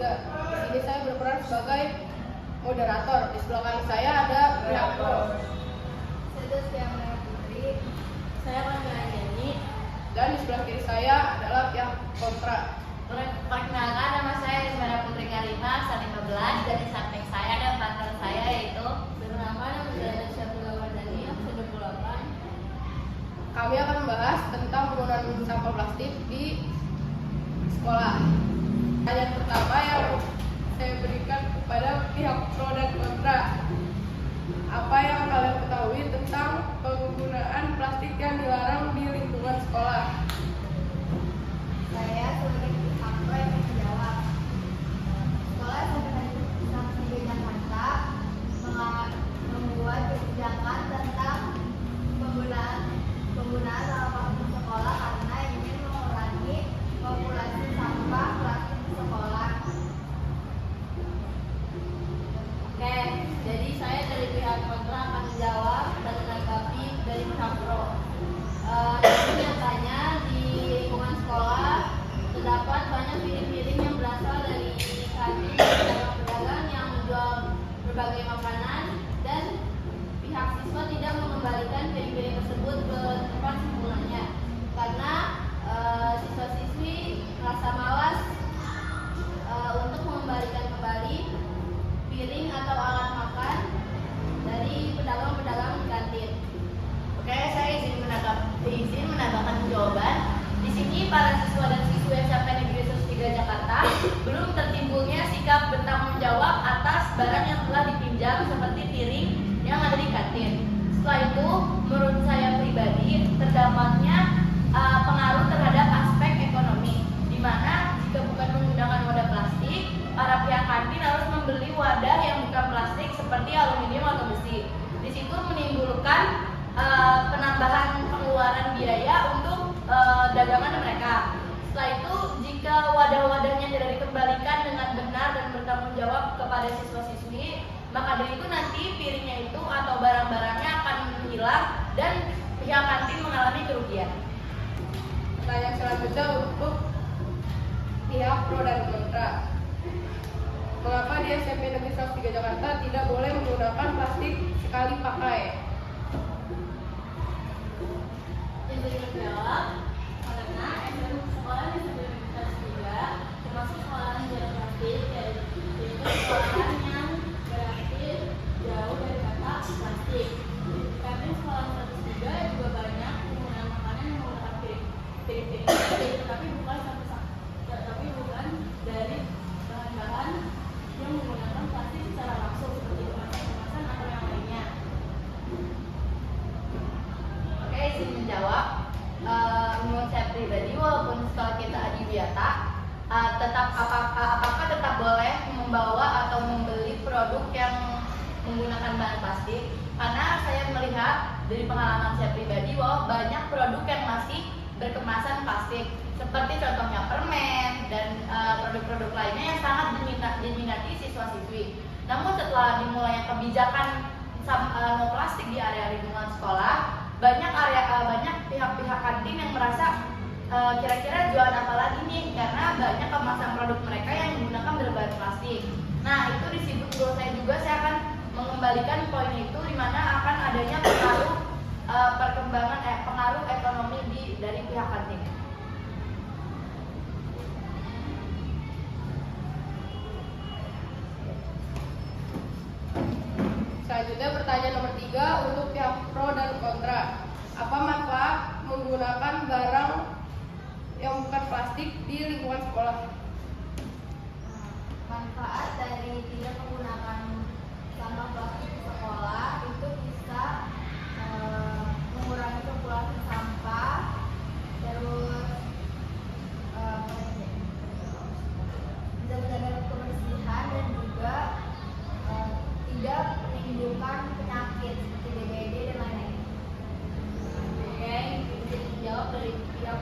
3. Di sini saya berperan sebagai moderator. Di sebelah kanan saya ada pihak pro. Saya Putri. Saya Panggilanjani. Dan di sebelah kiri saya adalah pihak kontra. Perkenalkan, nama saya Ismara Putri Karima, angkatan 15, dan di samping saya ada partner saya yaitu Perkenalkan, nama saya Syafila Wardani, angkatan 28. Kami akan membahas tentang penggunaan sampah plastik di sekolah. Pertanyaan pertama yang saya berikan kepada pihak pro dan kontra. Apa yang kalian ketahui tentang penggunaan plastik yang dilarang di lingkungan sekolah? Saya sebagai pihak pro yang menjawab. Sekolah Negeri Jakarta membuat kebijakan tentang penggunaan sampah plastik sekolah karena ingin mengurangi populasi sampah plastik di sekolah. Oke, jadi saya dari pihak kontra akan menjawab dan menanggapi dari pihak pro. Nyatanya di lingkungan sekolah terdapat banyak piring-piring yang berasal dari kantin pedagang-pedagang yang menjual berbagai makanan, dan pihak siswa tidak mengembalikan piring-piring tersebut ke tempat semulanya karena siswa-siswi merasa malas untuk mengembalikan kembali piring atau alat makan dari pedagang-pedagang di kantin. Oke, saya izin menambahkan jawaban. Di sini para siswa dan siswi SMP Negeri 103 Jakarta belum tertimbulnya sikap bertanggung jawab atas barang yang telah dipinjam seperti piring yang ada di kantin. Setelah itu, menurut saya pribadi, terdapatnya pengaruh terhadap aspek ekonomi, di mana jika bukan menggunakan wadah plastik, para pihak kantin harus membeli wadah yang bukan plastik seperti aluminium atau besi. Di situ menimbulkan penambahan pengeluaran biaya untuk dagangan mereka. Setelah itu, jika wadah-wadahnya tidak dikembalikan dengan benar dan bertanggung jawab kepada siswa-siswi, maka dari itu nanti piringnya itu atau barang-barangnya akan hilang dan pihak kantin mengalami kerugian. Pertanyaan selanjutnya untuk pihak pro dan kontra. Mengapa di SMP Negeri 103 Jakarta tidak boleh menggunakan plastik sekali pakai? Izin menjawab, karena sekolah di Universitas 3 termasuk sekolah yang jarang plastik, yaitu sekolah yang berarti jauh dari kata plastik. Kami sekolah 103 juga banyak penggunaan makanan yang menggunakan piring-piring plastik, tetapi bukan dari bahan-bahan yang menggunakan plastik secara langsung seperti kemasan-kemasan atau yang lainnya. Oke, izin menjawab. Menurut saya pribadi, walaupun sekolah kita adiwiata, apakah tetap boleh membawa atau membeli produk yang menggunakan bahan plastik? Karena saya melihat dari pengalaman saya pribadi bahwa banyak produk yang masih berkemasan plastik, seperti contohnya permen dan produk-produk lainnya yang sangat diminati siswa-siswi. Namun setelah dimulainya kebijakan no plastik di area lingkungan sekolah, banyak pihak-pihak kantin yang merasa kira-kira jualan apa lagi nih, karena banyak kemasan produk mereka yang menggunakan berbahan plastik. Nah, itu disebut menurut saya juga, saya akan mengembalikan poin itu, di mana akan adanya pengaruh ekonomi dari pihak kantin. Selanjutnya pertanyaan nomor 3 untuk pihak pro dan kontra. Apa manfaat menggunakan barang yang bukan plastik di lingkungan sekolah? Manfaat dari tidak menggunakan sampah plastik di sekolah itu bisa mengurangi populasi sampah, terus bisa menjaga kebersihan, dan juga tidak menimbulkan penyakit seperti DBD dan lain-lain. Oke, bisa dijawab dari pihak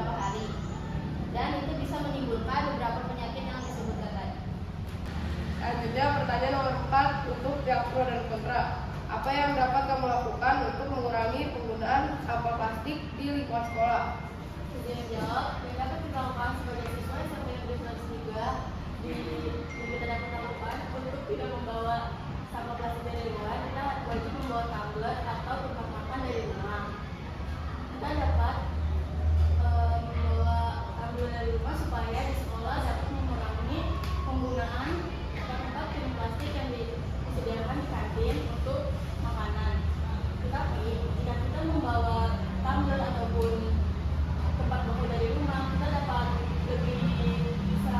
beberapa hari, dan itu bisa menimbulkan beberapa penyakit yang disebutkan tadi. Selanjutnya pertanyaan nomor 4 untuk pihak pro dan kontra. Apa yang dapat kamu lakukan untuk mengurangi penggunaan sampah plastik di lingkungan sekolah? Izin menjawab, yang dapat kita lakukan sebagai siswa SMP Negeri 103 yang kita dapat lakukan untuk tidak membawa sampah plastik dari luar, kita wajib membawa tumbler atau tempat makan dari rumah. Kita dapat membawa tumbler dari rumah supaya di sekolah dapat mengurangi penggunaan tempat piring plastik yang disediakan di kantin untuk makanan. Tetapi jika kita membawa tumbler ataupun tempat makan dari rumah, kita dapat lebih bisa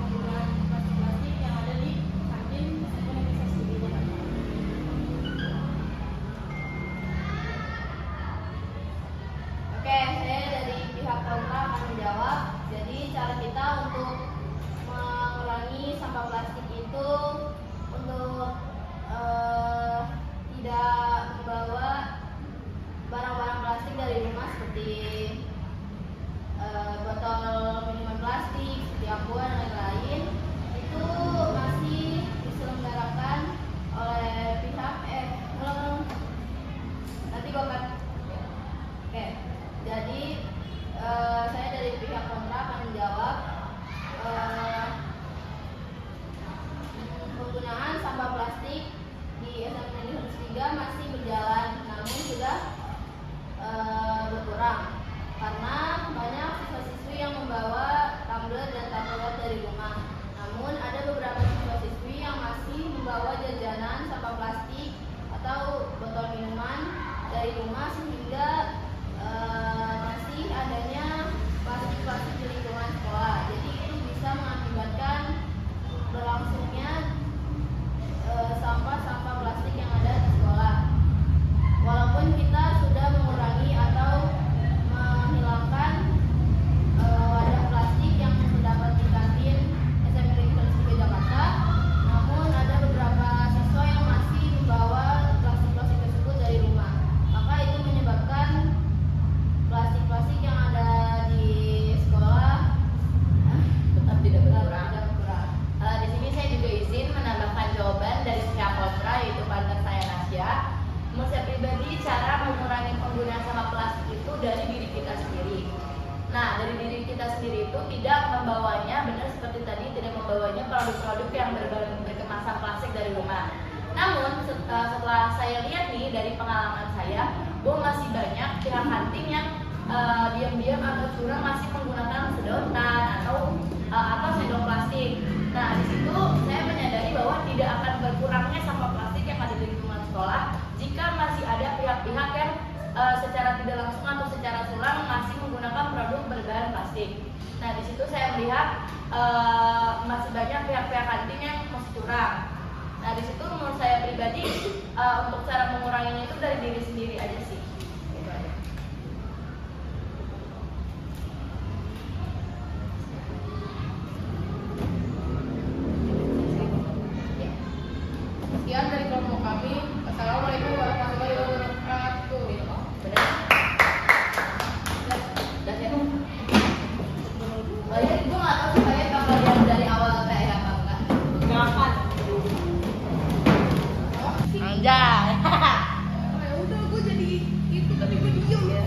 menggunakan plastik-plastik yang ada di kantin meskipun yang bisa sedikit. Oke, saya dari pihak kontra akan menjawab. Jadi cara kita untuk mengurangi sampah plastik itu untuk tidak membawa barang-barang plastik dari rumah seperti botol minuman plastik, seperti aqua dan lain-lain. Itu masih diselenggarakan oleh pihak nanti gua akan oke. Jadi saya dari pihak kontra akan menjawab penggunaan sampah plastik di SMP Negeri 103 masih berjalan, namun sudah berkurang karena banyak siswa-siswi yang membawa tumbler dan tupperware dari rumah. Namun ada beberapa siswa-siswi yang masih membawa jajanan sampah plastik atau botol minuman dari rumah, sehingga masih adanya plastik-plastik di lingkungan sekolah. Jadi itu bisa mengakibatkan berlangsungnya sampah-sampah plastik yang ada di sekolah. Walaupun kita sudah mengurangi atau menghilangkan wadah plastik yang terdapat di kantin SMP Negeri 103 Jakarta, namun ada beberapa siswa yang masih membawa plastik-plastik tersebut dari rumah. Maka itu menyebabkan plastik-plastik yang ada di sekolah tetap tidak berkurang. Di sini saya juga izin menambahkan jawaban dari pihak kontra, yaitu partner saya Nasya. Menurut saya pribadi, cara mengurangi penggunaan sampah plastik itu dari diri kita sendiri. Nah, dari diri kita sendiri itu tidak membawanya, benar seperti tadi, tidak membawanya produk-produk yang berkemasan plastik dari rumah. Namun setelah saya lihat nih dari pengalaman saya, bahwa masih banyak pihak kantin yang diam-diam atau curang masih menggunakan sedotan atau sendok plastik. Nah, di situ saya menyadari bahwa tidak akan berkurangnya sampah plastik yang ada di lingkungan sekolah jika masih ada pihak-pihak yang secara tidak langsung atau secara curang masih menggunakan produk berbahan plastik. Nah, di situ saya melihat masih banyak pihak-pihak kantin yang masih curang. Nah, di situ menurut saya pribadi untuk cara menguranginya itu dari diri sendiri aja sih. Gitu aja. Sekian dari kelompok kami. Assalamualaikum warahmatullahi wabarakatuh. Benar? Dan ya, Gue nggak tahu supaya bakal lihat dari awal kayak apa enggak. jangan. Anjay. Ya udah, gue jadi itu tapi gue diem ya.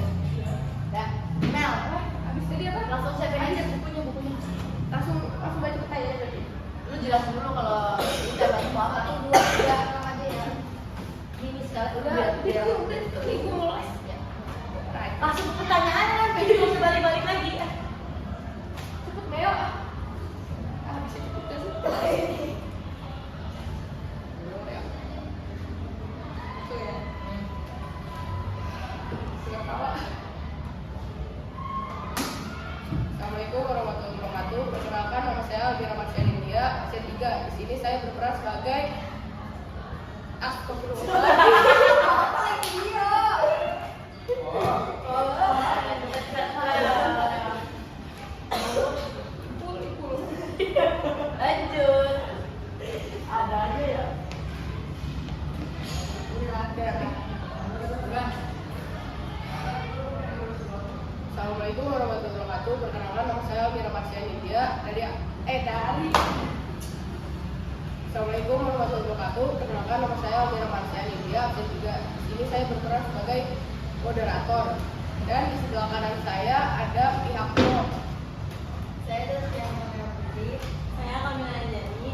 Dah, Mel. Habis tadi apa? Langsung saya pengen aja bukunya. Langsung baca pertanyaan berarti. Lu jelasin dulu kalau kita bantu apa. 1, 2, 3 aja ya. Ini sekali Udah, nih gue mau les. Ya. Right. Langsung pertanyaan, jadi nggak usah balik-balik lagi. Cepet Meo. Bisa cepet gak sih? Dulu ya. Itu ya. Sudah tawa. Assalamualaikum warahmatullahi wabarakatuh. Perkenalkan, nama saya Albi Ramadhan India, Asia 3. Di sini saya berperan sebagai Astagfirullahaladzim. Apa lagi dia? Lanjut. Ada aja ya. Udah ada. Udah. Assalamualaikum Assalamualaikum warahmatullahi wabarakatuh. Perkenalkan, nama saya Mira Marcia Nidya dari Assalamualaikum warahmatullahi wabarakatuh. Perkenalkan, nama saya Mira Marcia Nidya dan juga di sini saya berperan sebagai moderator. Dan di sebelah kanan saya ada pihak pro. Saya Dusya Merah Putih. Saya Kamila Anjani.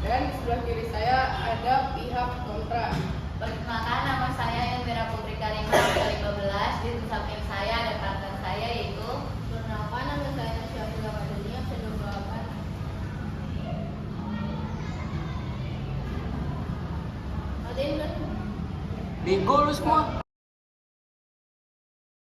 Dan di sebelah kiri saya ada pihak kontra. Perkenalkan, nama saya Elvira Putri Karimah 2015. Di samping saya ada partner saya yaitu. Perkenalkan, nama saya Syafila Madani absen 28. Adin, Bego lu semua.